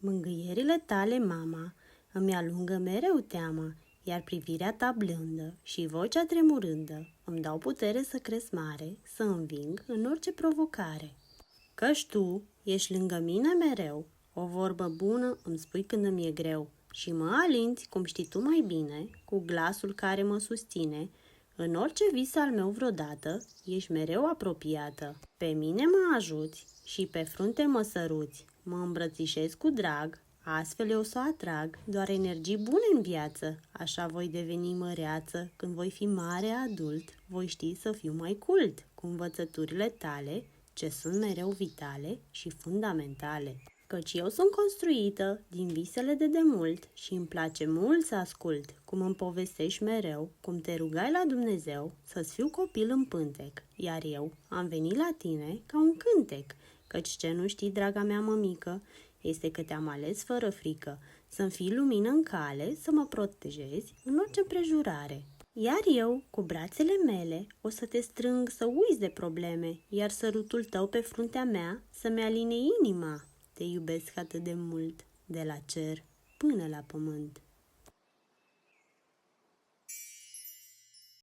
Mângâierile tale, mama, îmi alungă mereu teama, iar privirea ta blândă și vocea tremurândă îmi dau putere să cresc mare, să înving în orice provocare. Căci tu ești lângă mine mereu, o vorbă bună îmi spui când îmi e greu și mă alinți, cum știi tu mai bine, cu glasul care mă susține. În orice vis al meu vreodată, ești mereu apropiată. Pe mine mă ajuți și pe frunte mă săruți, mă îmbrățișez cu drag, astfel eu să atrag doar energii bune în viață. Așa voi deveni măreață, când voi fi mare adult, voi ști să fiu mai cult cu învățăturile tale, ce sunt mereu vitale și fundamentale. Căci eu sunt construită din visele de demult și îmi place mult să ascult cum îmi povestești mereu, cum te rugai la Dumnezeu să-ți fiu copil în pântec, iar eu am venit la tine ca un cântec, căci ce nu știi, draga mea mămică, este că te-am ales fără frică, să-mi fii lumină în cale, să mă protejezi în orice împrejurare. Iar eu, cu brațele mele, o să te strâng să uiți de probleme, iar sărutul tău pe fruntea mea să-mi aline inima. Te iubesc atât de mult, de la cer până la pământ.